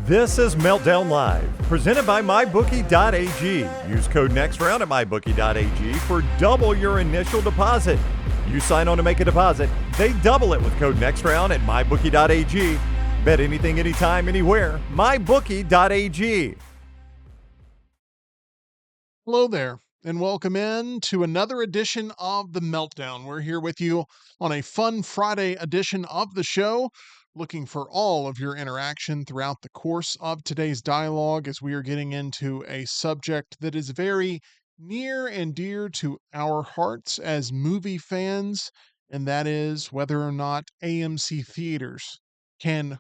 This is Meltdown Live, presented by MyBookie.ag. Use code NEXTROUND at MyBookie.ag for double your initial deposit. You sign on to make a deposit, they double it with code NEXTROUND at MyBookie.ag. Bet anything, anytime, anywhere. MyBookie.ag. Hello there, and welcome in to another edition of The Meltdown. We're here with you on a fun Friday edition of the show, looking for all of your interaction throughout the course of today's dialogue as we are getting into a subject that is very near and dear to our hearts as movie fans, and that is whether or not AMC theaters can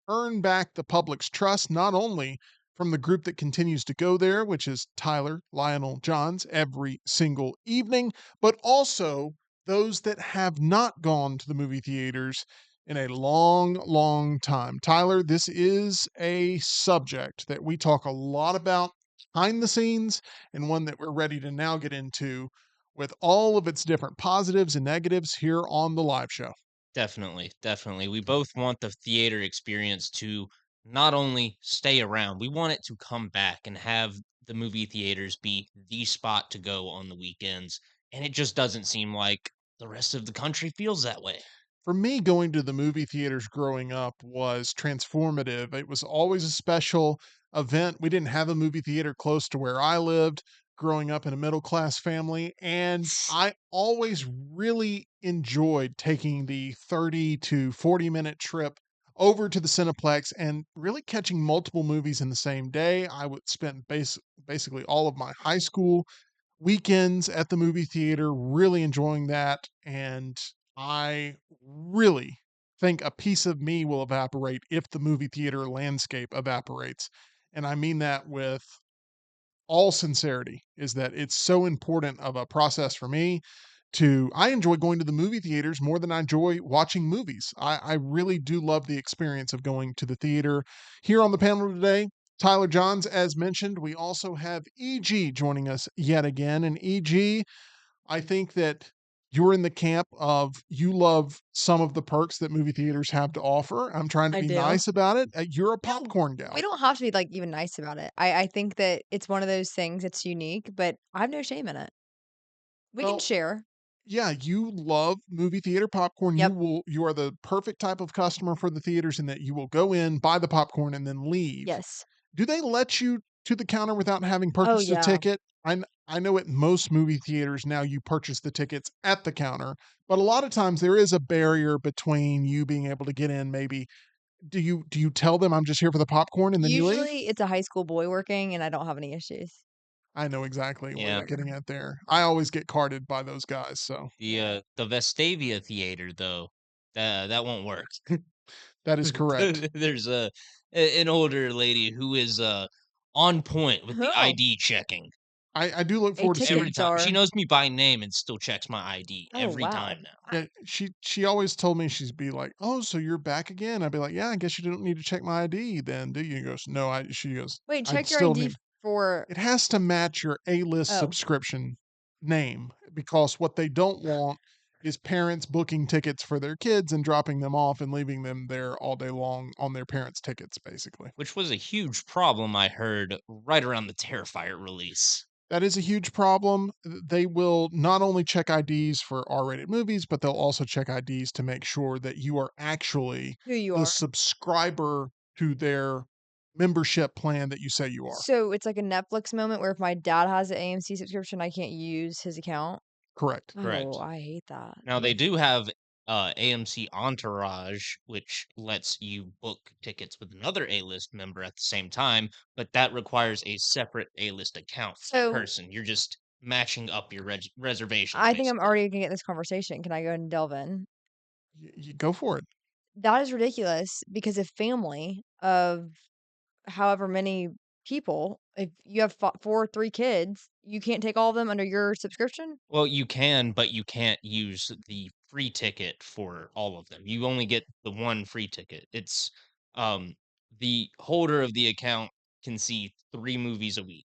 earn back the public's trust, not only from the group that continues to go there, which is Tyler, Lionel, Johns, every single evening, but also those that have not gone to the movie theaters in a long, long time. Tyler, this is a subject that we talk a lot about behind the scenes and one that we're ready to now get into with all of its different positives and negatives here on the live show. Definitely, definitely. We both want the theater experience to not only stay around, we want it to come back and have the movie theaters be the spot to go on the weekends. And it just doesn't seem like the rest of the country feels that way. For me, going to the movie theaters growing up was transformative. It was always a special event. We didn't have a movie theater close to where I lived growing up in a middle class family. And I always really enjoyed taking the 30 to 40-minute trip over to the Cineplex and really catching multiple movies in the same day. I would spend basically all of my high school weekends at the movie theater, really enjoying that. And I really think a piece of me will evaporate if the movie theater landscape evaporates. And I mean that with all sincerity, is that it's so important of a process for me to I enjoy going to the movie theaters more than I enjoy watching movies. I really do love the experience of going to the theater. Here on the panel today, Tyler Johns, as mentioned, we also have EG joining us yet again. And EG, I think that you're in the camp of you love some of the perks that movie theaters have to offer. I'm trying to I be do. nice about it. You're a No, popcorn gal. we don't have to be, like, even nice about it. I think that it's one of those things that's unique, but I have no shame in it. We can Well, share. yeah, you love movie theater popcorn. Yep. You are the perfect type of customer for the theaters in that you will go in, buy the popcorn, and then leave. Yes. Do they let you to the counter without having Oh, purchased a yeah. ticket? I know at most movie theaters now you purchase the tickets at the counter, but a lot of times there is a barrier between you being able to get in maybe. Do you tell them I'm just here for the popcorn and then you leave? Usually, it's a high school boy working, and I don't have any issues. I know exactly what Yeah. you're getting at there. I always get carded by those guys, so The Vestavia theater though, that won't work. that is correct. There's an older lady who is on point with the Oh, ID checking. I do look a forward to ticket Every seeing. time. She czar. knows me by name and still checks my ID Oh, every wow. time now. Yeah, she always told me she'd be like, "Oh, so you're back again?" I'd be like, "Yeah, I guess you don't need to check my ID then, do you?" He goes, "No, I." She goes, Wait, "I check your still ID need." for It has to match your A-list oh, subscription name because what they don't want is parents booking tickets for their kids and dropping them off and leaving them there all day long on their parents' tickets, basically. Which was a huge problem I heard right around the Terrifier release. That is a huge problem. They will not only check IDs for R-rated movies, but they'll also check IDs to make sure that you are actually who you the are. subscriber to their membership plan that you say you are. So, it's like a Netflix moment where if my dad has an AMC subscription, I can't use his account? Correct. Oh, Correct. I hate that. Now they do have AMC Entourage, which lets you book tickets with another A-list member at the same time, but that requires a separate A-list account for that So person. You're just matching up your reservations, I think I'm basically. already gonna get this conversation. Can I go ahead and delve in? You go for it. That is ridiculous because a family of however many people, if you have 3 kids, you can't take all of them under your subscription? Well, you can, but you can't use the free ticket for all of them. You only get the one free ticket. It's um the holder of the account can see 3 movies a week.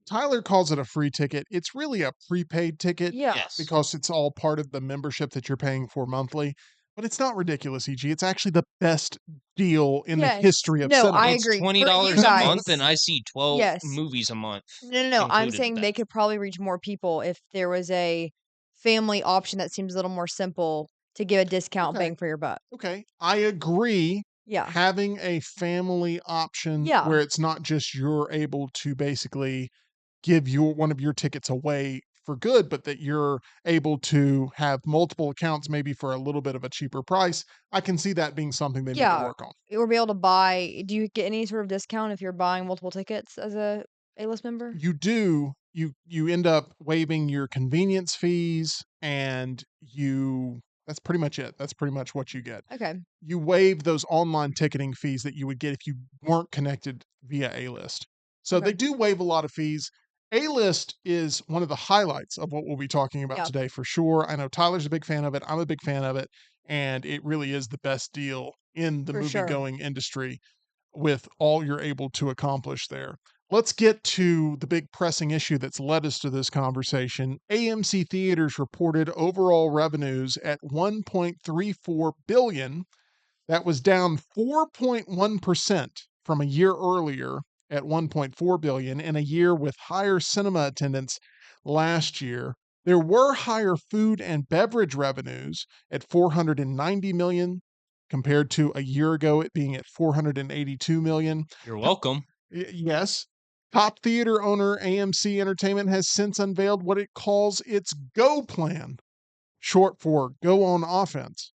Tyler calls it a free ticket. It's really a prepaid ticket Yeah. Yes. because it's all part of the membership that you're paying for monthly. But it's not ridiculous, EG. It's actually the best deal in the Yes. history of No, I cinema. It's agree. For you $20 a month, and guys, I see 12 yes. movies a month No. I'm included with saying that. they could probably reach more people if there was a family option that seems a little more simple to give a discount Okay. bang for your buck. Okay. I agree. Yeah. Having a family option Yeah. where it's not just you're able to basically give your one of your tickets away for good, but that you're able to have multiple accounts maybe for a little bit of a cheaper price. I can see that being something they need to Yeah. work on. Or be able to buy do you get any sort of discount if you're buying multiple tickets as a A-list member? You do, you end up waiving your convenience fees and you that's pretty much it. That's pretty much what you get. Okay. You waive those online ticketing fees that you would get if you weren't connected via A-list. So they Okay. do waive a lot of fees. A-list is one of the highlights of what we'll be talking about Yeah, today for sure. I know Tyler's a big fan of it. I'm a big fan of it, and it really is the best deal in the for sure. movie-going industry with all you're able to accomplish there. Let's get to the big pressing issue that's led us to this conversation. AMC theaters reported overall revenues at 1.34 billion. That was down 4.1% from a year earlier at 1.4 billion in a year with higher cinema attendance last year. There were higher food and beverage revenues at 490 million compared to a year ago it being at 482 million. You're welcome. Yes. Top theater owner AMC Entertainment has since unveiled what it calls its Go plan, short for Go on Offense,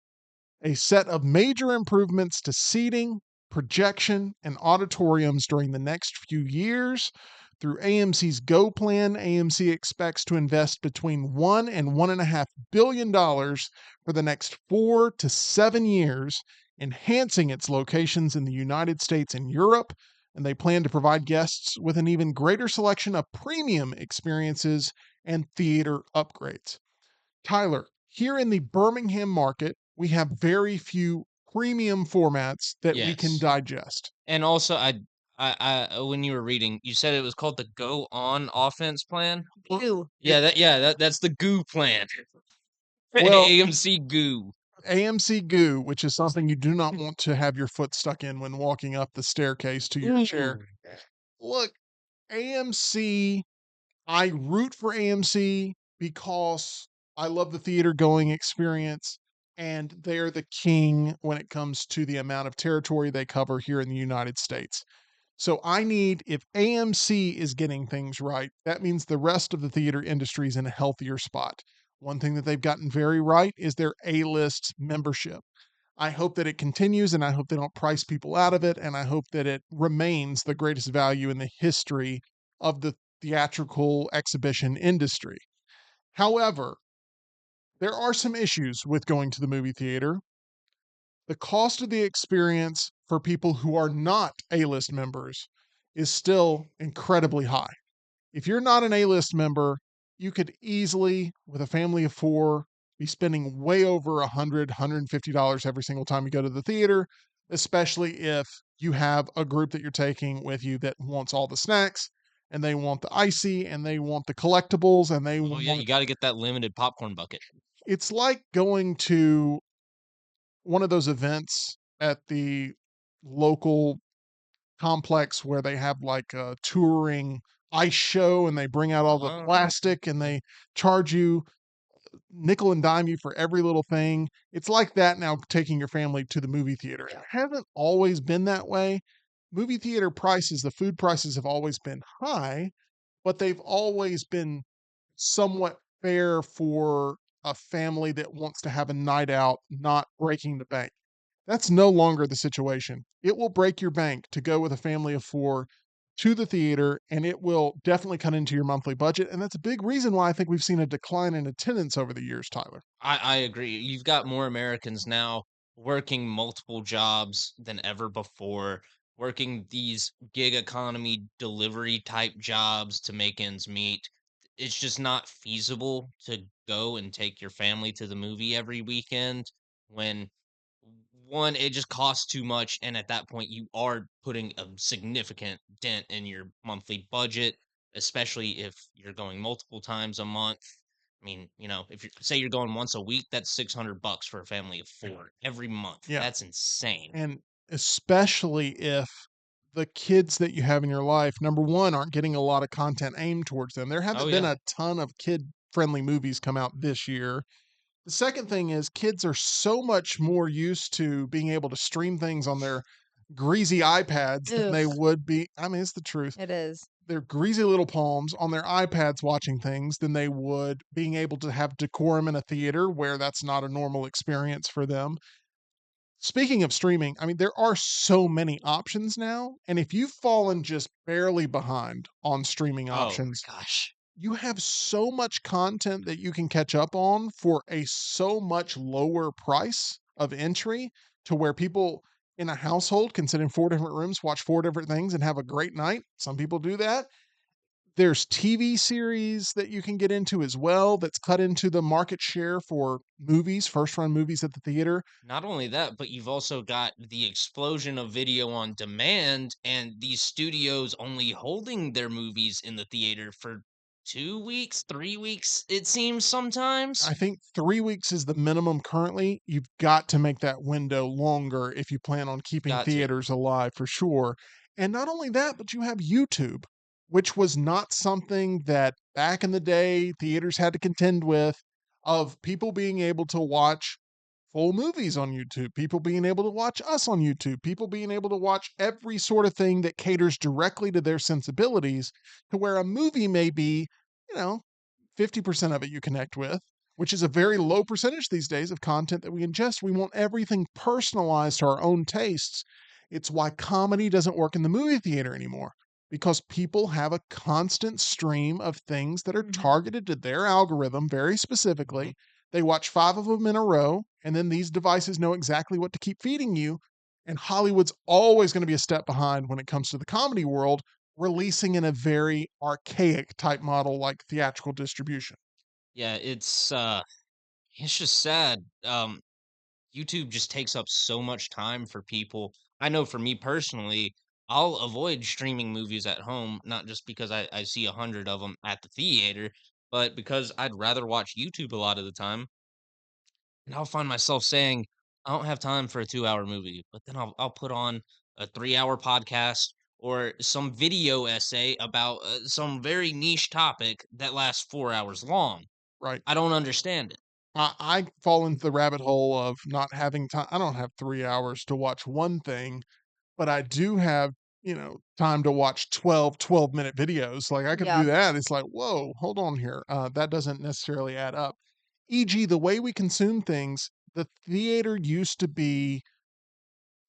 a set of major improvements to seating, projection, and auditoriums during the next few years. Through AMC's Go Plan, AMC expects to invest between $1 and $1.5 billion for the next 4 to 7 years, enhancing its locations in the United States and Europe. And they plan to provide guests with an even greater selection of premium experiences and theater upgrades. Tyler, here in the Birmingham market, we have very few premium formats that we can Yes. digest. And also, when you were reading, you said it was called the Go On Offense Plan? Ew. That's the GOO plan. Well, AMC GOO. AMC Goo, which is something you do not want to have your foot stuck in when walking up the staircase to your chair. Look, AMC, I root for AMC because I love the theater going experience, and they're the king when it comes to the amount of territory they cover here in the United States. So I need, if AMC is getting things right, that means the rest of the theater industry is in a healthier spot. One thing that they've gotten very right is their A-list membership. I hope that it continues and I hope they don't price people out of it. And I hope that it remains the greatest value in the history of the theatrical exhibition industry. However, there are some issues with going to the movie theater. The cost of the experience for people who are not A-list members is still incredibly high. If you're not an A-list member, you could easily, with a family of four, be spending way over $150 every single time you go to the theater, especially if you have a group that you're taking with you that wants all the snacks and they want the icy and they want the collectibles and they Oh, yeah, want you gotta get that limited popcorn bucket. it's like going to one of those events at the local complex where they have like a touring ice show and they bring out all the Uh-huh. plastic and they charge you nickel and dime you for every little thing. It's like that now taking your family to the movie theater. It hasn't always been that way. Movie theater prices, the food prices have always been high, but they've always been somewhat fair for a family that wants to have a night out, not breaking the bank. That's no longer the situation. It will break your bank to go with a family of four to the theater, and it will definitely cut into your monthly budget. And that's a big reason why I think we've seen a decline in attendance over the years, Tyler. I agree. You've got more Americans now working multiple jobs than ever before, working these gig economy delivery type jobs to make ends meet. It's just not feasible to go and take your family to the movie every weekend when one, it just costs too much. And at that point, you are putting a significant dent in your monthly budget, especially if you're going multiple times a month. I mean, if you say you're going once a week, that's $600 for a family of four every month. Yeah. That's insane. And especially if the kids that you have in your life, number one, aren't getting a lot of content aimed towards them. There Oh haven't been yeah, a ton of kid friendly movies come out this year. The second thing is kids are so much more used to being able to stream things on their greasy iPads than they Ugh, would be. I mean, it's the truth. it is. Their greasy little palms on their iPads watching things than they would being able to have decorum in a theater where that's not a normal experience for them. Speaking of streaming, I mean, there are so many options now. And if you've fallen just barely behind on streaming oh options, my gosh. you have so much content that you can catch up on for a so much lower price of entry to where people in a household can sit in four different rooms, watch four different things, and have a great night. Some people do that. There's TV series that you can get into as well that's cut into the market share for movies, first run movies at the theater. Not only that, but you've also got the explosion of video on demand and these studios only holding their movies in the theater for 2 weeks, 3 weeks, it seems sometimes. I think 3 weeks is the minimum currently. You've got to make that window longer if you plan on keeping Got to. theaters alive for sure. And not only that, but you have YouTube, which was not something that back in the day theaters had to contend with, of people being able to watch full movies on YouTube, people being able to watch us on YouTube, people being able to watch every sort of thing that caters directly to their sensibilities, to where a movie may be, you know, 50% of it you connect with, which is a very low percentage these days of content that we ingest. We want everything personalized to our own tastes. It's why comedy doesn't work in the movie theater anymore, because people have a constant stream of things that are Mhm. targeted to their algorithm very Mhm. specifically. They watch five of them in a row, and then these devices know exactly what to keep feeding you. And Hollywood's always going to be a step behind when it comes to the comedy world, releasing in a very archaic type model like theatrical distribution. Yeah, it's just sad. YouTube just takes up so much time for people. I know for me personally, I'll avoid streaming movies at home, not just because I see 100 of them at the theater, but because I'd rather watch YouTube a lot of the time. And I'll find myself saying, I don't have time for a 2 hour movie, but then I'll put on a 3 hour podcast or some video essay about some very niche topic that lasts 4 hours long. Right. I don't understand it. I fall into the rabbit hole of not having time. I don't have 3 hours to watch one thing, but I do have, time to watch 12 12-minute videos. Like I could do Yeah. that. It's like, whoa, hold on here. That doesn't necessarily add up. E.g., the way we consume things, the theater used to be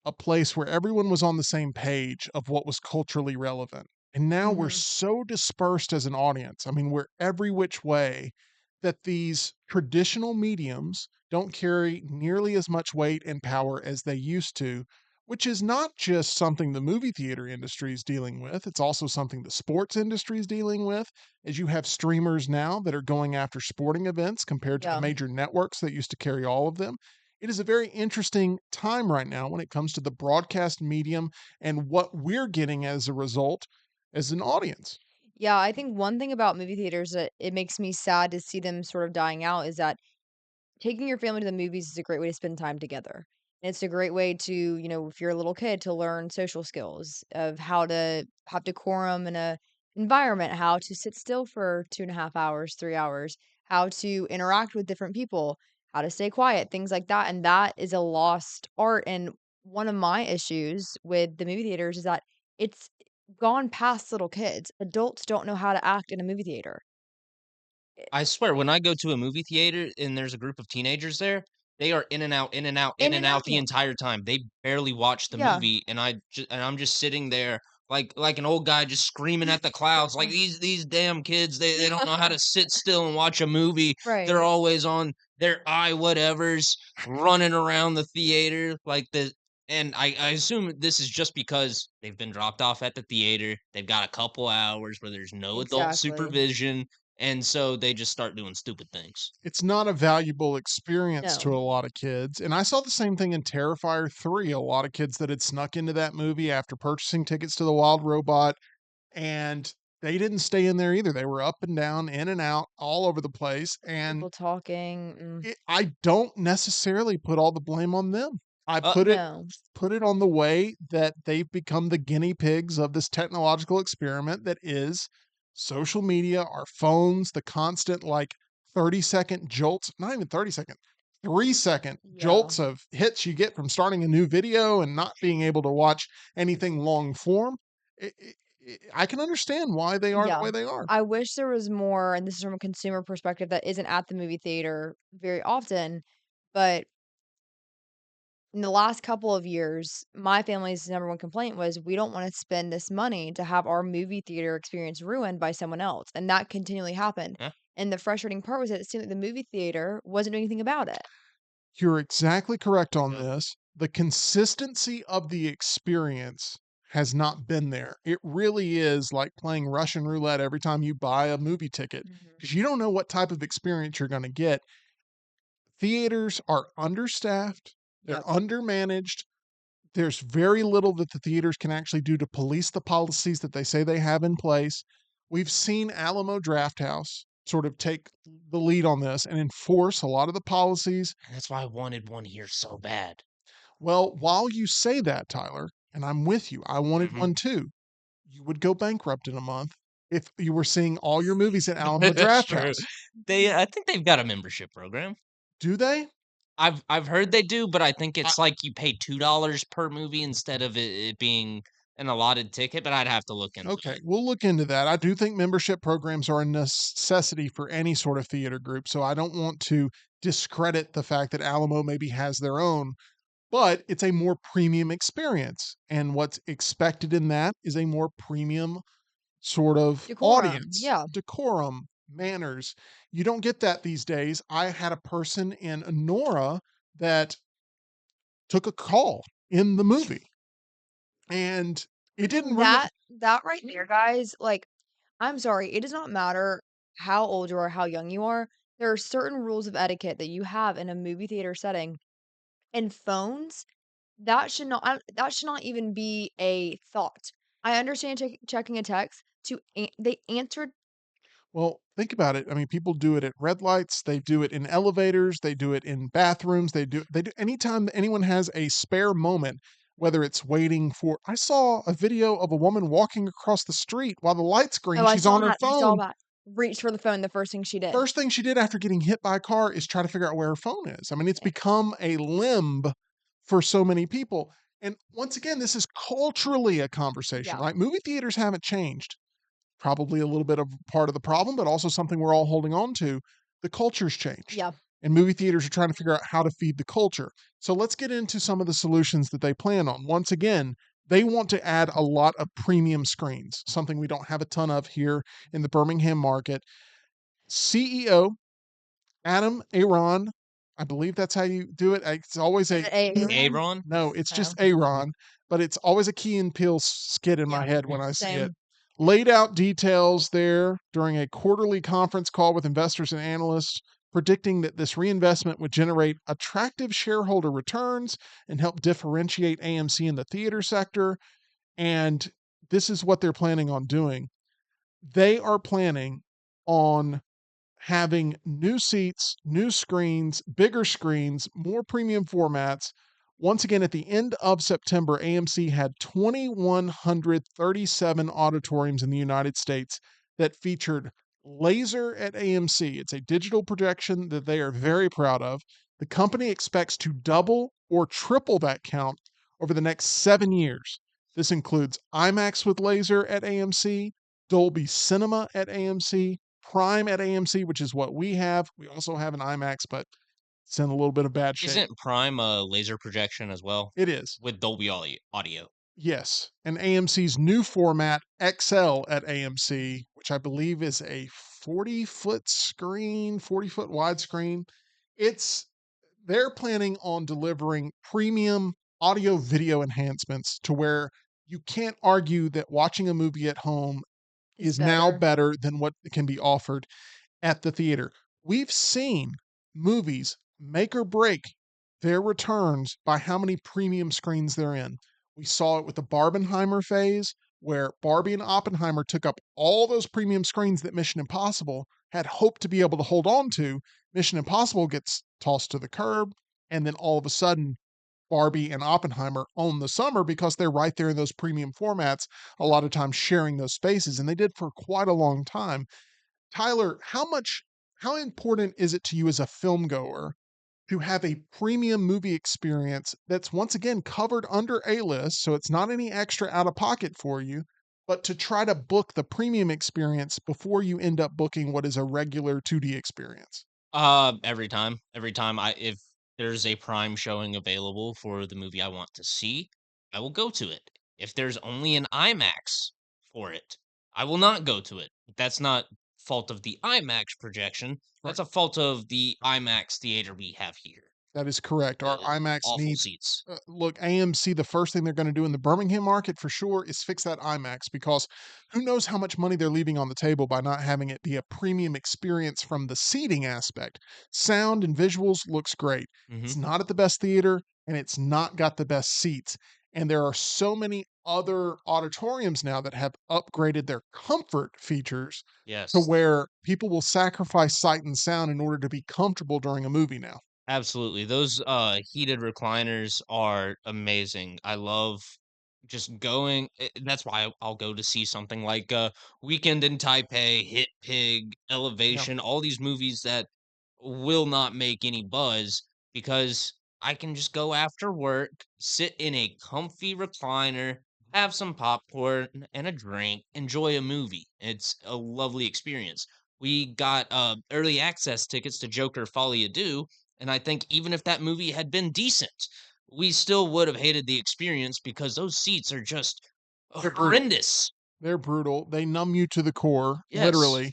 a place where everyone was on the same page of what was culturally relevant. And now we're Mhm. so dispersed as an audience. I mean, we're every which way that these traditional mediums don't carry nearly as much weight and power as they used to, which is not just something the movie theater industry is dealing with. It's also something the sports industry is dealing with, as you have streamers now that are going after sporting events compared to the Yeah. major networks that used to carry all of them. It is a very interesting time right now when it comes to the broadcast medium and what we're getting as a result as an audience. Yeah, I think one thing about movie theaters that it makes me sad to see them sort of dying out is that taking your family to the movies is a great way to spend time together. And it's a great way to, if you're a little kid, to learn social skills of how to have decorum in a environment, how to sit still for 2.5 hours, 3 hours, how to interact with different people, how to stay quiet, things like that. And that is a lost art. And one of my issues with the movie theaters is that it's gone past little kids. Adults don't know how to act in a movie theater. I swear, when I go to a movie theater and there's a group of teenagers there, they are in and out, in and out, in In and and out the out. entire time. They barely watch the Yeah. movie, and I'm just sitting there like an old guy just screaming at the clouds, like these damn kids, they don't know how to sit still and watch a movie. Right. They're always on their I whatevers, running around the theater like the. And I assume this is just because they've been dropped off at the theater. They've got a couple hours where there's no adult Exactly. supervision and so they just start doing stupid things. It's not a valuable experience to No. a lot of kids. And I saw the same thing in Terrifier 3. A lot of kids that had snuck into that movie after purchasing tickets to the Wild Robot, and they didn't stay in there either. They were up and down, in and out, all over the place. And People talking. I don't necessarily put all the blame on them. I No. put it on the way that they've become the guinea pigs of this technological experiment that is social media, our phones, the constant like 30-second jolts, not even 30-second, 3-second Yeah. jolts of hits you get from starting a new video and not being able to watch anything long form. I can understand why they are the Yeah. way they are. I wish there was more, and this is from a consumer perspective that isn't at the movie theater very often, but in the last couple of years, my family's number one complaint was we don't want to spend this money to have our movie theater experience ruined by someone else. And that continually happened. Yeah. And the frustrating part was that it seemed like the movie theater wasn't doing anything about it. You're exactly correct on Yeah. this. The consistency of the experience has not been there. It really is like playing Russian roulette every time you buy a movie ticket Mhm. because you don't know what type of experience you're going to get. Theaters are understaffed, they're Yep. undermanaged. There's very little that the theaters can actually do to police the policies that they say they have in place. We've seen Alamo Drafthouse sort of take the lead on this and enforce a lot of the policies. And that's why I wanted one here so bad. Well, while you say that, Tyler, and I'm with you, I wanted Mhm. one too. You would go bankrupt in a month if you were seeing all your movies at Alamo That's true. Drafthouse. I think they've got a membership program. Do they? I've heard they do, but I think I, it's like you pay $2 per movie instead of it being an allotted ticket, but I'd have to look into okay, it. we'll look into that. I do think membership programs are a necessity for any sort of theater group, so I don't want to discredit the fact that Alamo maybe has their own, but it's a more premium experience. And what's expected in that is a more premium sort of Decorum. audience, Yeah. decorum, manners. You don't get that these days. I had a person in Nora that took a call in the movie and it didn't really. That right there, guys, like, I'm sorry, it does not matter how old you are, how young you are. There are certain rules of etiquette that you have in a movie theater setting. And phones, that should not even be a thought. I understand checking a text they answered. Well, think about it. I mean, people do it at red lights, they do it in elevators, they do it in bathrooms, they do anytime that anyone has a spare moment, whether it's waiting for. I saw a video of a woman walking across the street while the light's green, Oh, she's on her I saw phone. that. Reached for the phone the first thing she did. First thing she did after getting hit by a car is try to figure out where her phone is. I mean, it's become a limb for so many people. And once again, this is culturally a conversation, Yeah. right? Movie theaters haven't changed. Probably a little bit of part of the problem, but also something we're all holding on to. The culture's changed. Yeah. And movie theaters are trying to figure out how to feed the culture. So let's get into some of the solutions that they plan on. Once again, they want to add a lot of premium screens, something we don't have a ton of here in the Birmingham market. CEO Adam Aaron, I believe that's how you do it. It's always Is a it Aaron? Aaron? no, it's just Oh, Aaron, but it's always a Key and Peele skit in yeah. my head when I see it. Same. Laid out details there during a quarterly conference call with investors and analysts, predicting that this reinvestment would generate attractive shareholder returns and help differentiate AMC in the theater sector. And this is what they're planning on doing. They are planning on having new seats, new screens, bigger screens, more premium formats. Once again, at the end of September, AMC had 2,137 auditoriums in the United States that featured laser at AMC. It's a digital projection that they are very proud of. The company expects to double or triple that count over the next 7 years. This includes IMAX with laser at AMC, Dolby Cinema at AMC, Prime at AMC, which is what we have. We also have an IMAX, but it's in a little bit of bad shape. Isn't Prime a laser projection as well It is. with Dolby audio? Yes. And AMC's new format, XL at AMC, which I believe is a 40-foot screen, 40-foot widescreen. It's they're planning on delivering premium audio video enhancements to where you can't argue that watching a movie at home It's is now better. better than what can be offered at the theater. We've seen movies make or break their returns by how many premium screens they're in. We saw it with the Barbenheimer phase. where Barbie and Oppenheimer took up all those premium screens that Mission Impossible had hoped to be able to hold on to. Mission Impossible gets tossed to the curb, and then all of a sudden, Barbie and Oppenheimer own the summer because they're right there in those premium formats, a lot of times sharing those spaces, and they did for quite a long time. Tyler, how important is it to you as a film goer to have a premium movie experience that's once again covered under A list, so it's not any extra out of pocket for you, but to try to book the premium experience before you end up booking what is a regular 2D experience? Every time if there's a Prime showing available for the movie I want to see, I will go to it. If there's only an IMAX for it, I will not go to it. That's not fault of the IMAX projection. Right. That's a fault of the IMAX theater we have here. That is correct. Our IMAX Awful needs seats. look, AMC, the first thing they're going to do in the Birmingham market for sure is fix that IMAX because who knows how much money they're leaving on the table by not having it be a premium experience from the seating aspect. Sound and visuals looks great. Hmm. It's not at the best theater and it's not got the best seats. And there are so many other auditoriums now that have upgraded their comfort features to Yes. where people will sacrifice sight and sound in order to be comfortable during a movie now. Absolutely. Those heated recliners are amazing. I love just going that's why I'll go to see something like Weekend in Taipei, Hit Pig, Yeah. Elevation, all these movies that will not make any buzz because I can just go after work, sit in a comfy recliner, have some popcorn and a drink, enjoy a movie. It's a lovely experience. We got early access tickets to Joker Folie à Deux, and I think even if that movie had been decent, we still would have hated the experience because those seats are just They're brutal. horrendous. They're brutal. They numb you to the core, Yes, literally.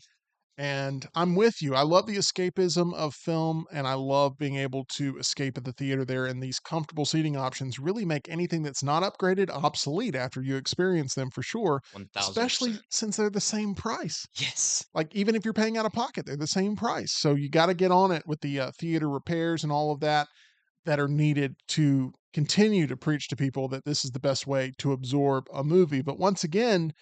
And I'm with you. I love the escapism of film, and I love being able to escape at the theater there. And these comfortable seating options really make anything that's not upgraded obsolete after you experience them for sure, especially 1000%. since they're the same price. Yes. Like, even if you're paying out of pocket, they're the same price. So you got to get on it with the theater repairs and all of that that are needed to continue to preach to people that this is the best way to absorb a movie. But once again,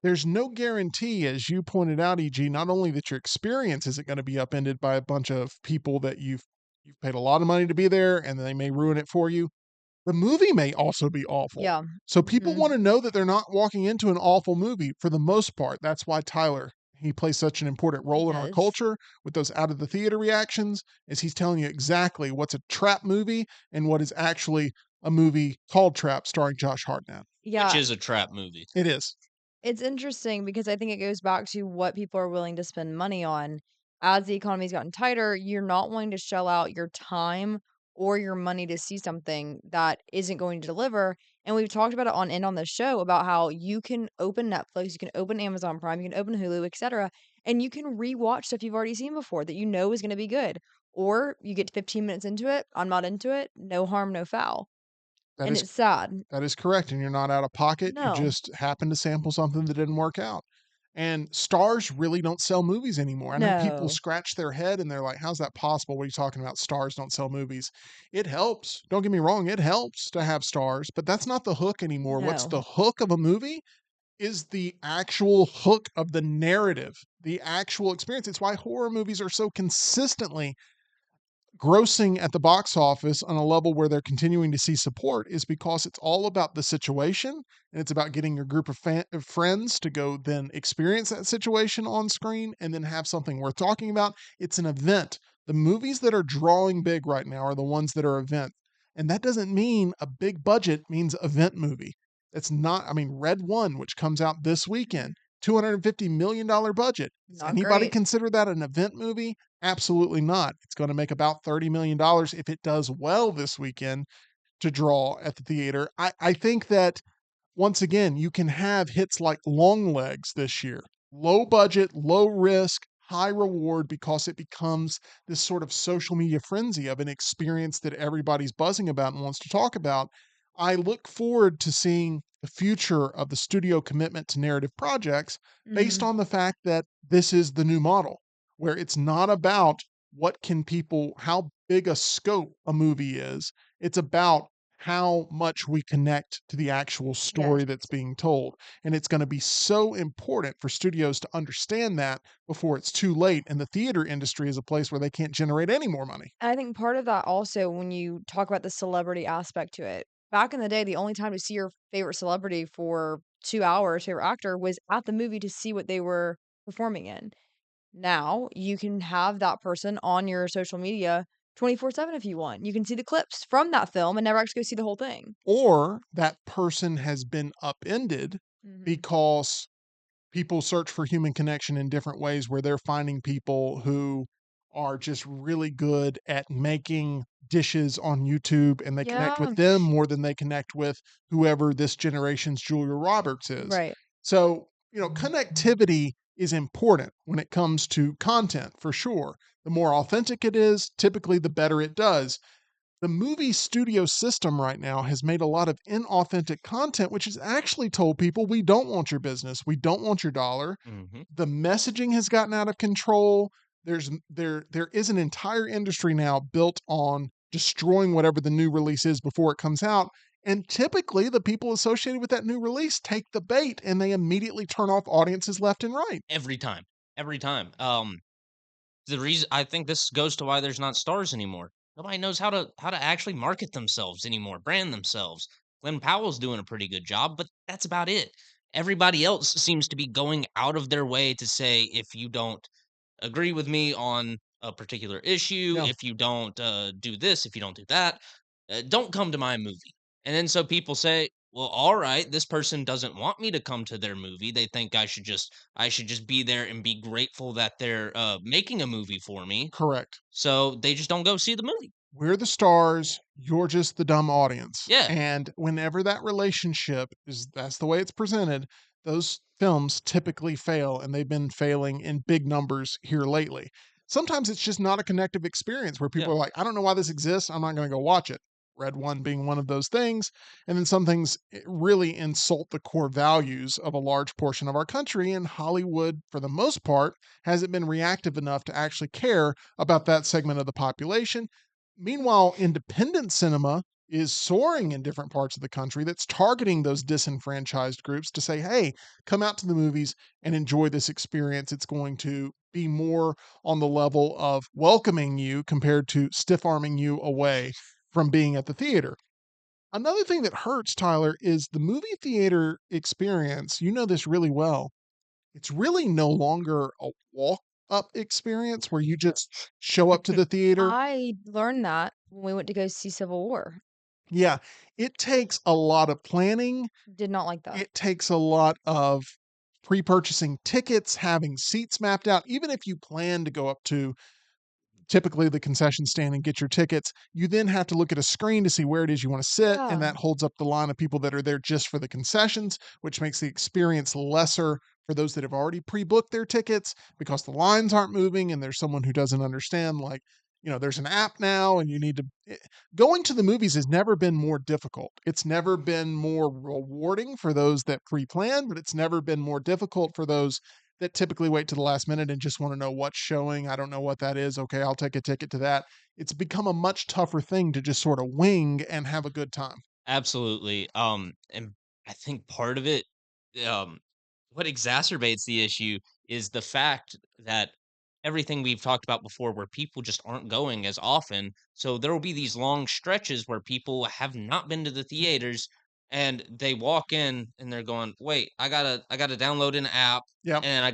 there's no guarantee, as you pointed out, EG, not only that your experience isn't going to be upended by a bunch of people that you've paid a lot of money to be there and they may ruin it for you. The movie may also be awful. Yeah. So people Mhm. want to know that they're not walking into an awful movie for the most part. That's why Tyler, he plays such an important He role in our does. culture with those out of the theater reactions, is he's telling you exactly what's a trap movie and what is actually a movie called Trap starring Josh Hartnett. Which Yeah, is a trap movie. It is. it's interesting because I think it goes back to what people are willing to spend money on. As the economy's gotten tighter, you're not willing to shell out your time or your money to see something that isn't going to deliver. And we've talked about it on the show about how you can open Netflix, you can open Amazon Prime, you can open Hulu, etc., and you can rewatch stuff you've already seen before that you know is going to be good. Or you get 15 minutes into it, I'm not into it, no harm, no foul. That And is it's sad. That is correct, and you're not out of pocket, you No, just happen to sample something that didn't work out. And stars really don't sell movies anymore. I know people no, scratch their head and they're like, "How's that possible? What are you talking about? Stars don't sell movies." It helps. Don't get me wrong, it helps to have stars, but that's not the hook anymore. What's no. the hook of a movie is the actual hook of the narrative, the actual experience. It's why horror movies are so consistently grossing at the box office on a level where they're continuing to see support is because it's all about the situation and it's about getting your group of friends to go then experience that situation on screen and then have something worth talking about. It's an event. The movies that are drawing big right now are the ones that are event. And that doesn't mean a big budget means event movie. It's not, I mean, Red One, which comes out this weekend, $250 million budget. Does Not anybody great. consider that an event movie? Absolutely not. It's going to make about $30 million if it does well this weekend to draw at the theater. I think that once again, you can have hits like Long Legs this year. Low budget, low risk, high reward because it becomes this sort of social media frenzy of an experience that everybody's buzzing about and wants to talk about. I look forward to seeing the future of the studio commitment to narrative projects based Mhm. on the fact that this is the new model where it's not about what can people, how big a scope a movie is. It's about how much we connect to the actual Yes. story that's being told. And it's going to be so important for studios to understand that before it's too late. And the theater industry is a place where they can't generate any more money. I think part of that also when you talk about the celebrity aspect to it, back in the day, the only time to see your favorite celebrity for 2 hours, favorite actor, was at the movie to see what they were performing in. Now, you can have that person on your social media 24/7 if you want. You can see the clips from that film and never actually go see the whole thing. Or that person has been upended Mhm. because people search for human connection in different ways where they're finding people who are just really good at making dishes on YouTube and they connect Yeah. with them more than they connect with whoever this generation's Julia Roberts is. Right. So, connectivity is important when it comes to content for sure. The more authentic it is, typically the better it does. The movie studio system right now has made a lot of inauthentic content, which has actually told people we don't want your business, we don't want your dollar. Hmm. The messaging has gotten out of control. There is an entire industry now built on destroying whatever the new release is before it comes out. And typically the people associated with that new release take the bait and they immediately turn off audiences left and right. Every time, every time. The reason I think this goes to why there's not stars anymore. Nobody knows how to actually market themselves anymore, brand themselves. Glenn Powell's doing a pretty good job, but that's about it. Everybody else seems to be going out of their way to say, if you don't agree with me on a particular issue, Yeah, if you don't do this, if you don't do that, don't come to my movie. And then so people say, well, all right, this person doesn't want me to come to their movie. They think I should just be there and be grateful that they're making a movie for me. correct. So they just don't go see the movie. We're the stars, you're just the dumb audience. Yeah. And whenever that relationship is that's the way it's presented, those films typically fail and they've been failing in big numbers here lately. Sometimes it's just not a connective experience where Yeah. people are like, I don't know why this exists. I'm not going to go watch it. Red One being one of those things. And then some things really insult the core values of a large portion of our country. And Hollywood, for the most part, hasn't been reactive enough to actually care about that segment of the population. Meanwhile, independent cinema is soaring in different parts of the country that's targeting those disenfranchised groups to say, hey, come out to the movies and enjoy this experience. It's going to be more on the level of welcoming you compared to stiff arming you away from being at the theater. Another thing that hurts, Tyler, is the movie theater experience. You know this really well. It's really no longer a walk up experience where you just show up to the theater. I learned that when we went to go see Civil War. Yeah, it takes a lot of planning. Did not like that. It takes a lot of pre-purchasing tickets, having seats mapped out. Even if you plan to go up to typically the concession stand and get your tickets, you then have to look at a screen to see where it is you want to sit, and Yeah. that holds up the line of people that are there just for the concessions, which makes the experience lesser for those that have already pre-booked their tickets because the lines aren't moving and there's someone who doesn't understand like, there's an app now and you need to going to the movies has never been more difficult. It's never been more rewarding for those that pre-plan, but it's never been more difficult for those that typically wait to the last minute and just want to know what's showing. I don't know what that is. Okay, I'll take a ticket to that. It's become a much tougher thing to just sort of wing and have a good time. Absolutely. And I think part of it, um, what exacerbates the issue is the fact that everything we've talked about before, where people just aren't going as often. So there will be these long stretches where people have not been to the theaters and they walk in and they're going, wait, I gotta download an app Yeah. and I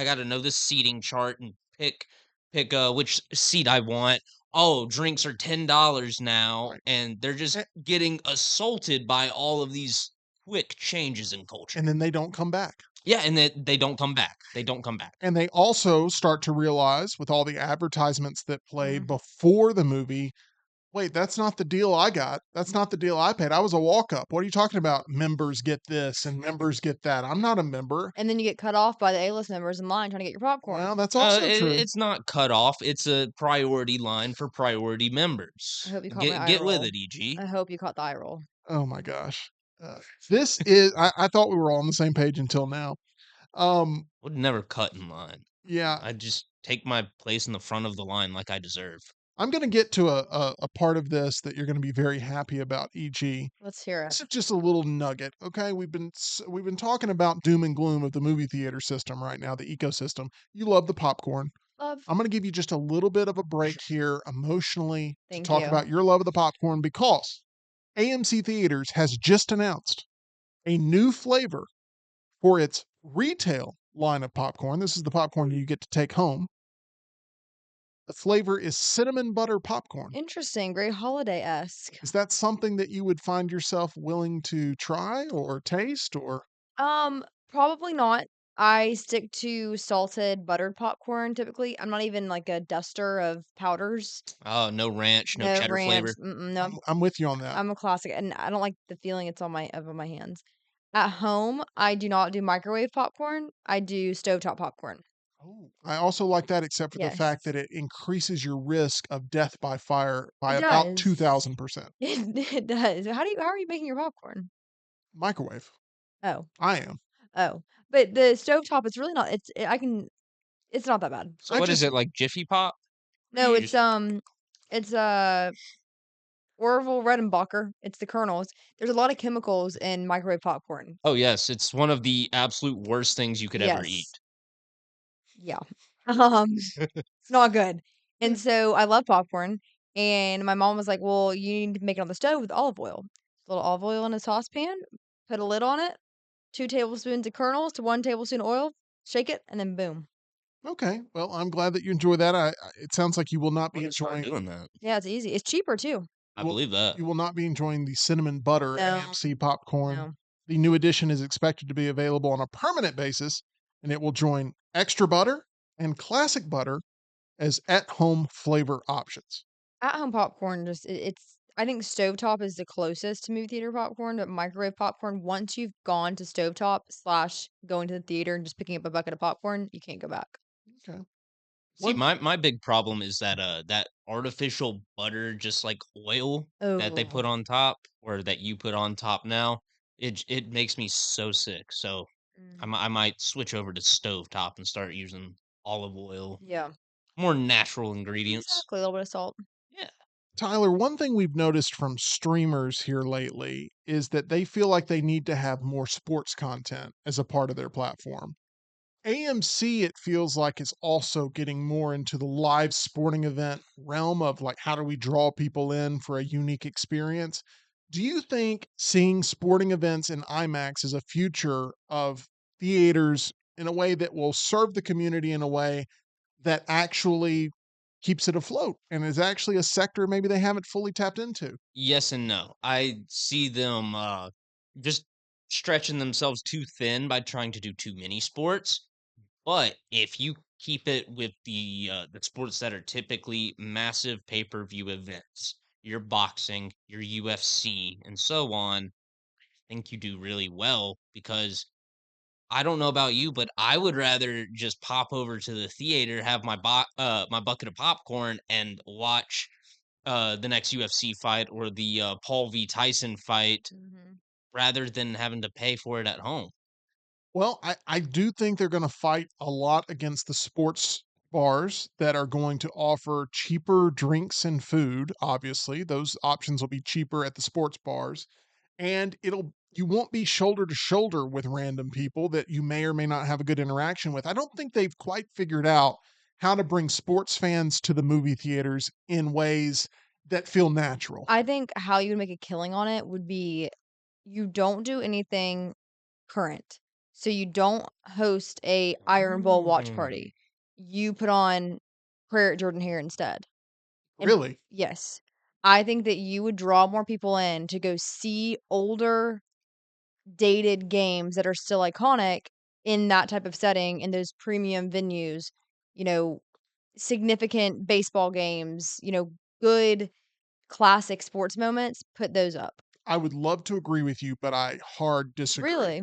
gotta know this seating chart and pick which seat I want. Oh, drinks are $10 now, Right. and they're just A- getting assaulted by all of these quick changes in culture. And then they don't come back. Yeah, and they don't come back. They don't come back. And they also start to realize with all the advertisements that play Mhm. before the movie, wait, that's not the deal I got. That's not the deal I paid. I was a walk up. What are you talking about? Members get this and members get that. I'm not a member. And then you get cut off by the A-list members in line trying to get your popcorn. Well, that's also true. It's not cut off. It's a priority line for priority I members. hope you caught my eye Get with roll. it, EG. I hope you caught the eye roll. Oh my gosh. This is, I thought we were all on the same page until now. Um, Would never cut in line. yeah, I just take my place in the front of the line like I deserve. I'm going to get to a part of this that you're going to be very happy about, e.g., Let's hear it. this is just a little nugget, okay? We've been talking about doom and gloom of the movie theater system right now, the ecosystem. You love the popcorn. Love. I'm going to give you just a little bit of a break here emotionally to Thank talk you. about your love of the popcorn because AMC Theaters has just announced a new flavor for its retail line of popcorn. This is the popcorn you get to take home. The flavor is cinnamon butter popcorn. Interesting. Very holiday-esque. Is that something that you would find yourself willing to try or taste or Probably not. I stick to salted buttered popcorn typically. I'm not even like a duster of powders. Oh, no ranch, no No cheddar ranch. flavor. No, I'm with you on that. I'm a classic, and I don't like the feeling it's on my hands. At home, I do not do microwave popcorn. I do stovetop popcorn. Oh, I also like that except for the fact Yes, that it increases your risk of death by fire by it about does. 2000%. It does. How are you making your popcorn? Microwave. Oh, I am. oh. But the stovetop, it's really not. It's not that bad. So I what is just it, like Jiffy Pop? Or No, you just it's Orville Redenbacher. It's the kernels. There's a lot of chemicals in microwave popcorn. Oh, yes, it's one of the absolute worst things you could ever Yes. eat. Yeah. It's not good. And so I love popcorn, and my mom was like, "Well, you need to make it on the stove with olive oil. A little olive oil in a saucepan, put a lid on it, 2 tablespoons of kernels to 1 tablespoon of oil, shake it, and then boom." Okay. Well, I'm glad that you enjoy that. It sounds like you will not I'm be gonna start enjoying doing that. Yeah, it's easy. It's cheaper too. I believe that. you will not be enjoying the cinnamon butter No, AMC popcorn. no. The new edition is expected to be available on a permanent basis, and it will join extra butter and classic butter as at-home flavor options. At-home popcorn it's I think stovetop is the closest to movie theater popcorn, but microwave popcorn, once you've gone to stovetop slash going to the theater and just picking up a bucket of popcorn, you can't go back. Okay. See, One my big problem is that, that artificial butter, just like oil that they Oh. put on top or that you put on top now, it makes me so sick, so Mhm. I might switch over to stovetop and start using olive oil, Yeah. more natural ingredients. Exactly, a little bit of salt. Yeah. Tyler, one thing we've noticed from streamers here lately is that they feel like they need to have more sports content as a part of their platform. AMC, it feels like, is also getting more into the live sporting event realm of like, how do we draw people in for a unique experience? Do you think seeing sporting events in IMAX is a future of theaters in a way that will serve the community in a way that actually keeps it afloat and is actually a sector maybe they haven't fully tapped into? Yes and no. I see them, just stretching themselves too thin by trying to do too many sports. But if you keep it with the sports that are typically massive pay-per-view events, your boxing, your UFC, and so on, I think you do really well because I don't know about you, but I would rather just pop over to the theater, have my bucket of popcorn, and watch the next UFC fight or the Paul v Tyson fight Mhm. rather than having to pay for it at home. Well, I do think they're going to fight a lot against the sports bars that are going to offer cheaper drinks and food. Obviously, those options will be cheaper at the sports bars, and you won't be shoulder to shoulder with random people that you may or may not have a good interaction with. I don't think they've quite figured out how to bring sports fans to the movie theaters in ways that feel natural. I think how you would make a killing on it would be you don't do anything current. So you don't host a Iron Bowl watch Mhm. party. You put on Prayer at Jordan Hare instead. And Really? yes, I think that you would draw more people in to go see older, dated games that are still iconic in that type of setting in those premium venues, you know, significant baseball games, good classic sports moments, put those up. I would love to agree with you, but I hard disagree. Really?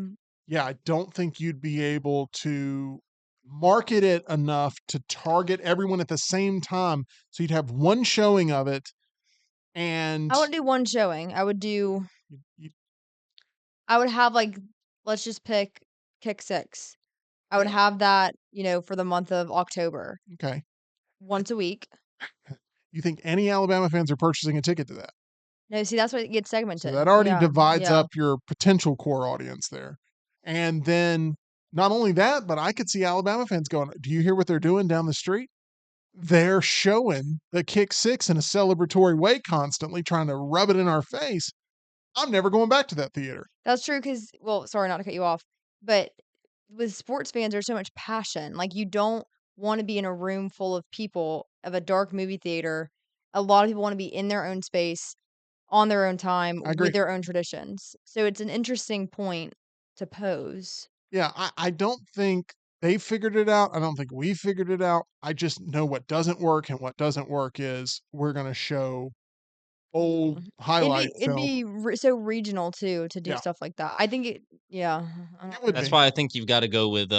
Yeah, I don't think you'd be able to market it enough to target everyone at the same time. So you'd have one showing of it and I wouldn't do one showing. you I would have, like, let's just pick Kick 6. I would have that, for the month of October, okay. once a week. you think any Alabama fans are purchasing a ticket to that? No, see, that's why it gets So segmented. that already Yeah, divides yeah. up your potential core audience there. And then not only that, but I could see Alabama fans going, "Do you hear what they're doing down the street? They're showing the kick six in a celebratory way constantly, trying to rub it in our face. I'm never going back to that theater." That's true because, well, sorry not to cut you off, but with sports fans, there's so much passion. Like, you don't wanna be in a room full of people of a dark movie theater. A lot of people wanna be in their own space, on their own time, I with agree. their own traditions. So it's an interesting point to pose. Yeah, I don't think they figured it out. I don't think we figured it out. I just know what doesn't work, and what doesn't work is we're gonna show Yeah. old highlight It'd film. be so regional too to do Yeah, stuff like that. I think yeah, I it don't would That's know. be. why I think you've gotta go with,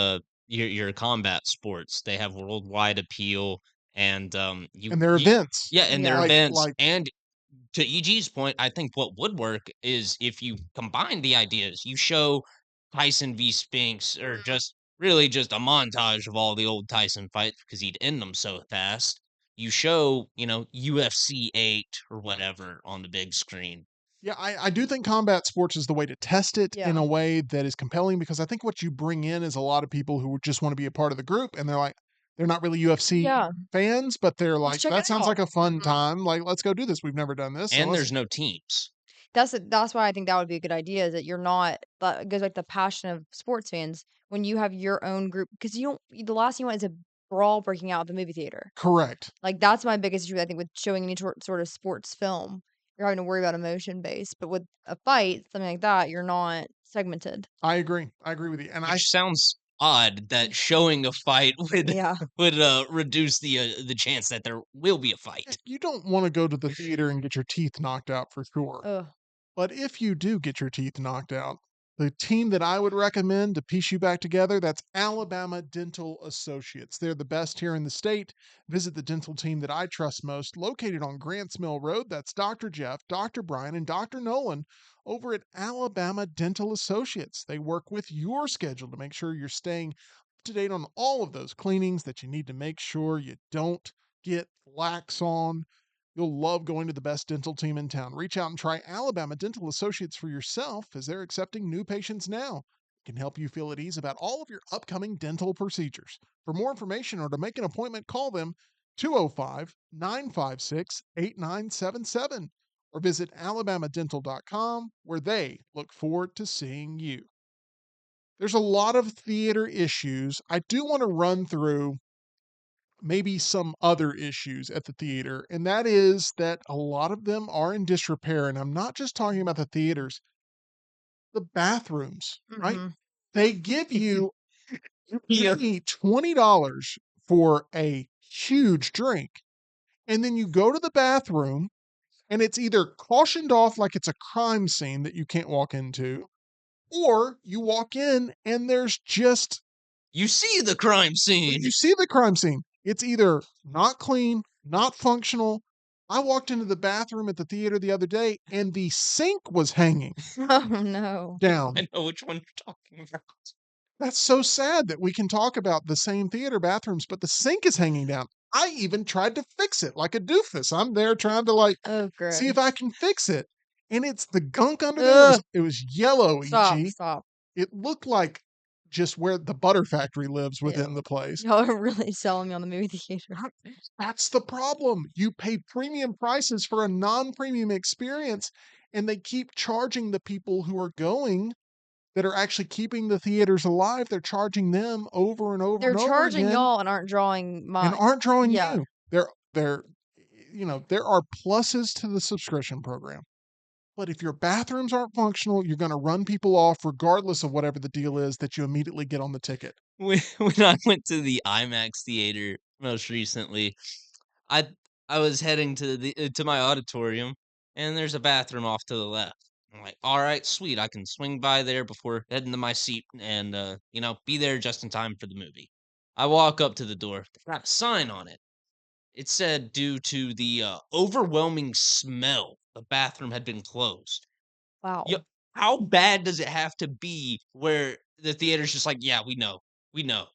your combat sports. They have worldwide appeal, and, And their you events, yeah, and their Yeah. events, like and to EG's point, I think what would work is if you combine the ideas. You show Tyson v. Spinks, or just really just a montage of all the old Tyson fights because he'd end them so fast. You show, UFC 8 or whatever on the big screen. yeah, I do think combat sports is the way to test it in Yeah. a way that is compelling, because I think what you bring in is a lot of people who just want to be a part of the group, and they're like, they're not really UFC Yeah. fans, but they're Let's like, check it that sounds out. like a fun Mhm. time. Like, let's go do this. We've never done this. So And let's, there's no teams. That's why I think that would be a good idea, is that you're not, but it goes like the passion of sports fans when you have your own group, because you don't, the last thing you want is a brawl breaking out at the movie theater. correct. Like, that's my biggest issue, I think, with showing any sort of sports film. You're having to worry about emotion base, but with a fight, something like that, you're not segmented. I agree. I agree with you. And Which sounds odd that showing a fight would Yeah. reduce the chance that there will be a fight. you don't want to go to the theater and get your teeth knocked out for sure. Ugh. But if you do get your teeth knocked out, the team that I would recommend to piece you back together, that's Alabama Dental Associates. They're the best here in the state. Visit the dental team that I trust most, located on Grants Mill Road. That's Dr. Jeff, Dr. Brian, and Dr. Nolan over at Alabama Dental Associates. They work with your schedule to make sure you're staying up to date on all of those cleanings that you need to make sure you don't get flax on. You'll love going to the best dental team in town. Reach out and try Alabama Dental Associates for yourself, as they're accepting new patients now. It can help you feel at ease about all of your upcoming dental procedures. For more information or to make an appointment, call them 205 956 8977 or visit alabamadental.com, where they look forward to seeing you. There's a lot of theater issues. I do want to run through maybe some other issues at the theater, and that is that a lot of them are in disrepair. And I'm not just talking about the theaters, the bathrooms, right? Mhm. They give you Yeah. $20 for a huge drink, and then you go to the bathroom, and it's either cautioned off like it's a crime scene that you can't walk into, or you walk in and there's just, You see the crime scene. you see the crime scene. It's either not clean, not functional. I walked into the bathroom at the theater the other day, and the sink was hanging Oh, no. down. I know which one you're talking about. That's so sad that we can talk about the same theater bathrooms, but the sink is hanging down. I even tried to fix it like a doofus. I'm there trying to like Oh, see if gross. I can fix it. And it's the gunk under there. Ugh. It was yellow, Stop, EG. stop. It looked like just where the butter factory lives within Ew. the place. Y'all are really selling me on the movie theater. That's the problem. You pay premium prices for a non-premium experience, and they keep charging the people who are going, that are actually keeping the theaters alive. They're charging them over and over They're and over charging again, y'all and aren't drawing and my aren't drawing yeah. you. They're there are pluses to the subscription program. But if your bathrooms aren't functional, you're going to run people off regardless of whatever the deal is that you immediately get on the ticket. When I went to the IMAX theater most recently, I I was heading to my auditorium, and there's a bathroom off to the left. I'm like, all right, sweet, I can swing by there before heading to my seat, and be there just in time for the movie. I walk up to the door. They've got a sign on it. It said due to the overwhelming smell, the bathroom had been closed. Wow. Yep. How bad does it have to be where the theater's just like, yeah, we know, we know.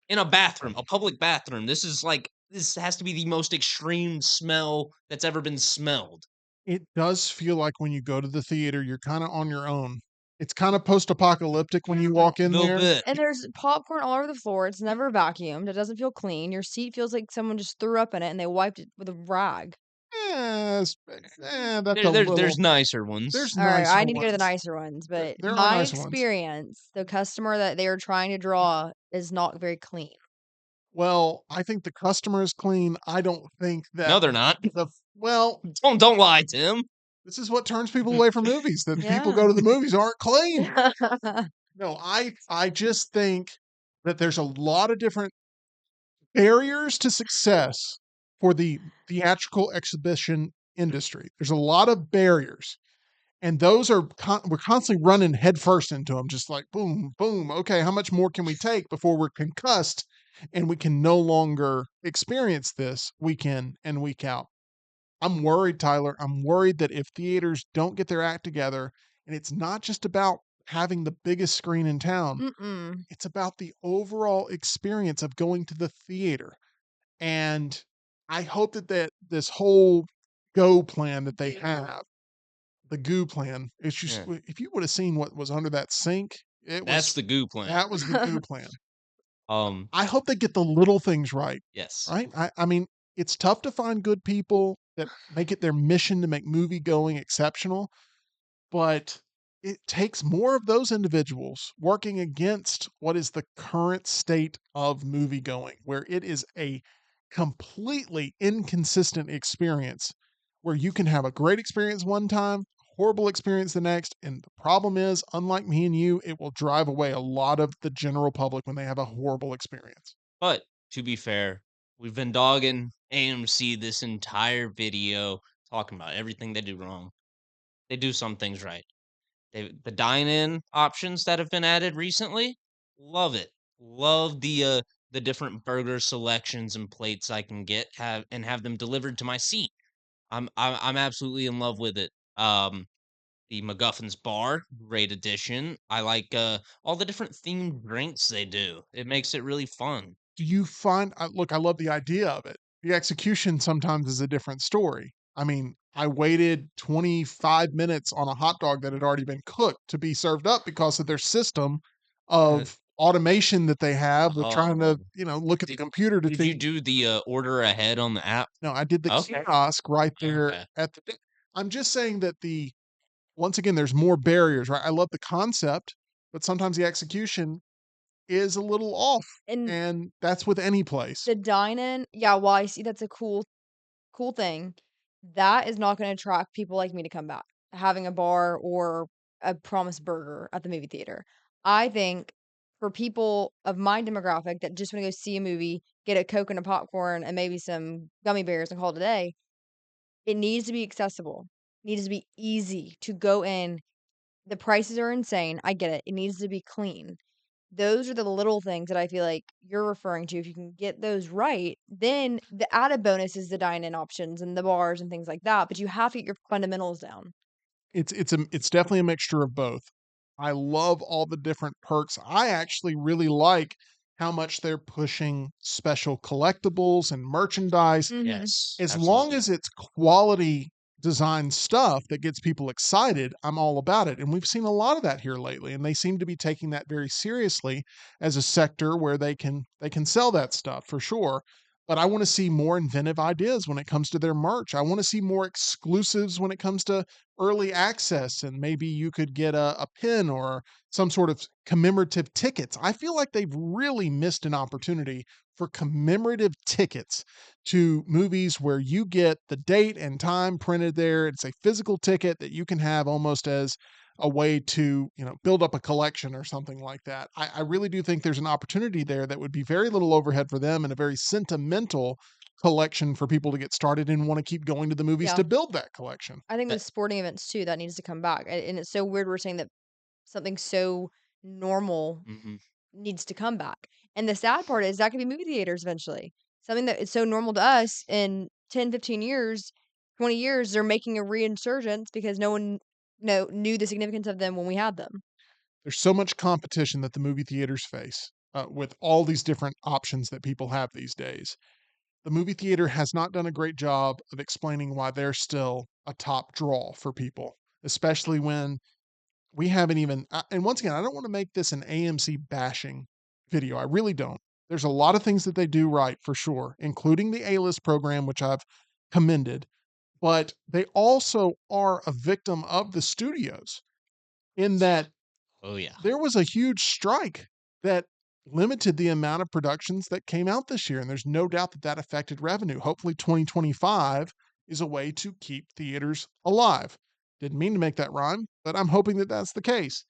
In a bathroom, a public bathroom. This is like this has to be the most extreme smell that's ever been smelled. It does feel like when you go to the theater, you're kinda on your own. It's kinda post-apocalyptic when you walk in Little there. bit. And there's popcorn all over the floor. It's never vacuumed. It doesn't feel clean. Your seat feels like someone just threw up in it and they wiped it with a rag. Yes, that's There, a there's little there's nicer ones. there's All right, nicer I need to go to the ones. nicer ones, but There are my nicer ones. experience, the customer that they are trying to draw is not very clean. Well, I think the customer is clean. I don't think No, that they're not. the well, Don't lie, Tim. this is what turns people away from movies, that people Yeah. go to the movies aren't clean. No, I just think that there's a lot of different barriers to success for the theatrical exhibition industry. There's a lot of barriers, and those are we're constantly running headfirst into them, just like boom, boom. Okay, how much more can we take before we're concussed and we can no longer experience this week in and week out? I'm worried, Tyler. I'm worried that if theaters don't get their act together, and it's not just about having the biggest screen in town, Mm-mm. it's about the overall experience of going to the theater. And I hope that this whole go plan that they have, the goo plan, it's just Yeah, if you would have seen what was under that sink, that's the goo plan. that was the goo plan. Um, I hope they get the little things right, yes. right? I mean, it's tough to find good people that make it their mission to make movie going exceptional, but it takes more of those individuals working against what is the current state of movie going, where it is a completely inconsistent experience where you can have a great experience one time, horrible experience the next. And the problem is, unlike me and you, it will drive away a lot of the general public when they have a horrible experience. But to be fair, we've been dogging AMC this entire video, talking about everything they do wrong. They do some things right. The dine-in options that have been added recently, love it. Love the different burger selections and plates I can have them delivered to my seat. I'm absolutely in love with it. The MacGuffin's bar, great addition. I like all the different themed drinks they do. It makes it really fun. Do you find look, I love the idea of it. The execution sometimes is a different story. I mean, I waited 25 minutes on a hot dog that had already been cooked to be served up because of their system of automation that they have with trying to, Oh, look at the did computer to did you think, do the order ahead on the app? no, I did the Okay. kiosk right there Okay. at I'm just saying that once again, there's more barriers, right? I love the concept, but sometimes the execution is a little off, And and that's with any place. the dine-in, yeah, while I see that's a cool thing, that is not gonna attract people like me to come back, having a bar or a promised burger at the movie theater. I think for people of my demographic that just wanna go see a movie, get a Coke and a popcorn and maybe some gummy bears and call it a day, it needs to be accessible. It needs to be easy to go in. The prices are insane, I get it. It needs to be clean. Those are the little things that I feel like you're referring to. If you can get those right, then the added bonus is the dine-in options and the bars and things like that, but you have to get your fundamentals down. It's definitely a mixture of both. I love all the different perks. I actually really like how much they're pushing special collectibles and merchandise. Mhm. Yes, As long absolutely. as it's quality design stuff that gets people excited, I'm all about it. And we've seen a lot of that here lately, and they seem to be taking that very seriously as a sector where they can sell that stuff for sure. But I want to see more inventive ideas when it comes to their merch. I want to see more exclusives when it comes to early access, and maybe you could get a pin or some sort of commemorative tickets. I feel like they've really missed an opportunity for commemorative tickets to movies where you get the date and time printed there. It's a physical ticket that you can have almost as a way to, build up a collection or something like that. I really do think there's an opportunity there that would be very little overhead for them and a very sentimental collection for people to get started and want to keep going to the movies Yeah. to build that collection. I think That with sporting events too, that needs to come back. And it's so weird we're saying that something so normal mhm. needs to come back. And the sad part is that could be movie theaters eventually. Something that is so normal to us in 10, 15 years, 20 years, they're making a reinsurgence because no one knew the significance of them when we had them. There's so much competition that the movie theaters face with all these different options that people have these days. the movie theater has not done a great job of explaining why they're still a top draw for people, especially when we haven't even and once again, I don't wanna make this an AMC bashing video, I really don't. There's a lot of things that they do right for sure, including the A-list program, which I've commended, but they also are a victim of the studios in that Oh yeah. there was a huge strike that limited the amount of productions that came out this year, and there's no doubt that that affected revenue. Hopefully, 2025 is a way to keep theaters alive. Didn't mean to make that rhyme, but I'm hoping that that's the case.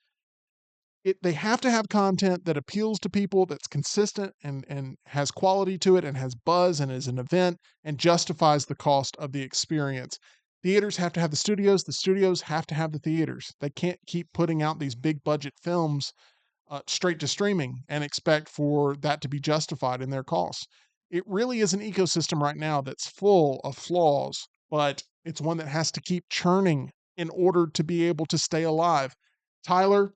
They have to have content that appeals to people, that's consistent and has quality to it and has buzz and is an event and justifies the cost of the experience. Theaters have to have the studios have to have the theaters. They can't keep putting out these big budget films straight to streaming and expect for that to be justified in their costs. It really is an ecosystem right now that's full of flaws, but it's one that has to keep churning in order to be able to stay alive. Tyler,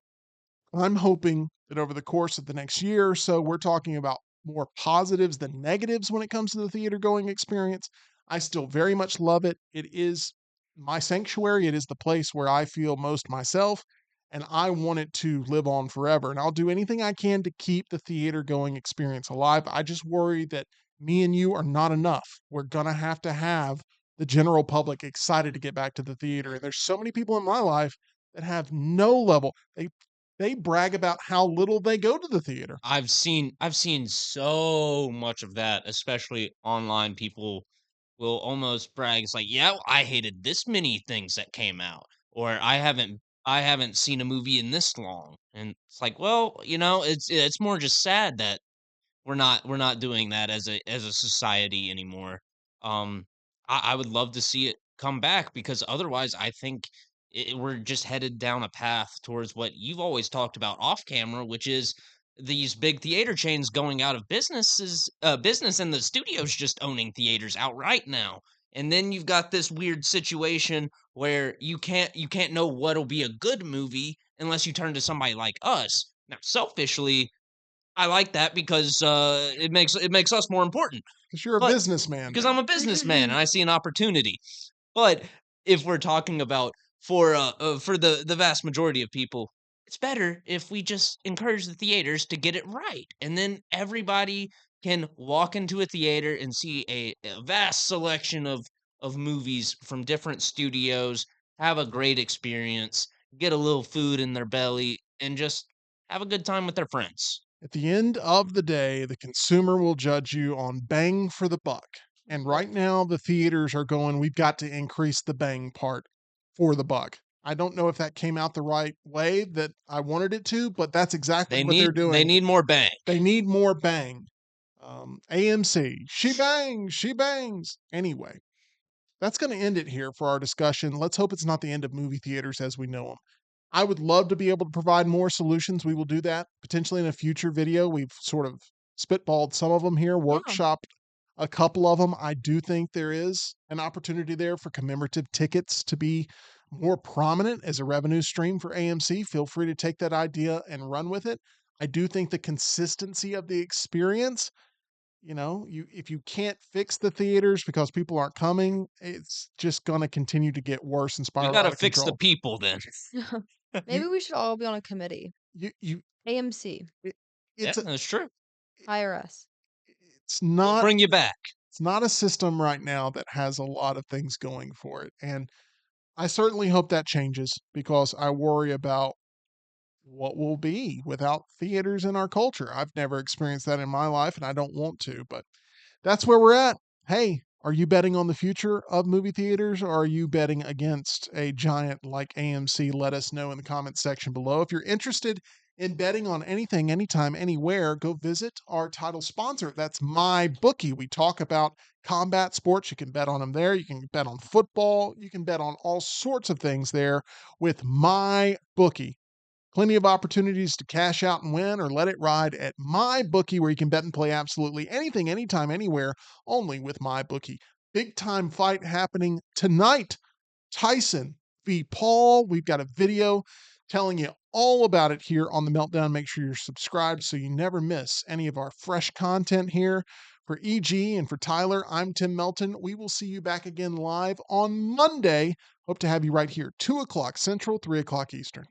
I'm hoping that over the course of the next year or so, we're talking about more positives than negatives when it comes to the theater going experience. I still very much love it. It is my sanctuary. It is the place where I feel most myself, and I want it to live on forever. And I'll do anything I can to keep the theater going experience alive. I just worry that me and you are not enough. We're going to have the general public excited to get back to the theater. And there's so many people in my life that have no level. They brag about how little they go to the theater. I've seen so much of that, especially online. People will almost brag. It's like, yeah, I hated this many things that came out, or I haven't seen a movie in this long. And it's like, well, it's more just sad that we're not doing that as a society anymore. Um, I would love to see it come back because otherwise, I think we're just headed down a path towards what you've always talked about off camera, which is these big theater chains going out of business, and the studios just owning theaters outright now. And then you've got this weird situation where you can't know what'll be a good movie unless you turn to somebody like us. Now, selfishly, I like that because, it makes us more important, Because you're a but businessman because I'm now. a businessman and I see an opportunity. But if we're talking about for the vast majority of people, it's better if we just encourage the theaters to get it right, and then everybody can walk into a theater and see a vast selection of movies from different studios, have a great experience, get a little food in their belly, and just have a good time with their friends. At the end of the day, the consumer will judge you on bang for the buck. And right now, the theaters are going, we've got to increase the bang part for the buck. I don't know if that came out the right way that I wanted it to, but that's exactly They what they're need they doing. need more bang. They need more bang. AMC, she bangs. Anyway, that's going to end it here for our discussion. Let's hope it's not the end of movie theaters as we know them. I would love to be able to provide more solutions. We will do that potentially in a future video. We've sort of spitballed some of them here, Yeah. workshopped a couple of them. I do think there is an opportunity there for commemorative tickets to be more prominent as a revenue stream for AMC. Feel free to take that idea and run with it. I do think the consistency of the experience, you if you can't fix the theaters because people aren't coming, it's just going to continue to get worse and We spiral gotta out of fix the control. people then. You Maybe we should all be on a committee. you AMC, it, Yeah, it's a, that's true. hire us. it's We'll not bring you back. it's not a system right now that has a lot of things going for it, and I certainly hope that changes because I worry about what will be without theaters in our culture. I've never experienced that in my life and I don't want to, but that's where we're at. Hey, are you betting on the future of movie theaters or are you betting against a giant like AMC? Let us know in the comments section below. If you're interested in betting on anything, anytime, anywhere, go visit our title sponsor. That's my bookie. We talk about combat sports. You can bet on them there. You can bet on football. You can bet on all sorts of things there with my bookie. Plenty of opportunities to cash out and win or let it ride at my bookie, where you can bet and play absolutely anything, anytime, anywhere, only with my bookie. Big time fight happening tonight. Tyson v. Paul. We've got a video telling you all about it here on The Meltdown. Make sure you're subscribed so you never miss any of our fresh content here. For EG and for Tyler, I'm Tim Melton. We will see you back again live on Monday. Hope to have you right here, 2 o'clock Central, 3 o'clock Eastern.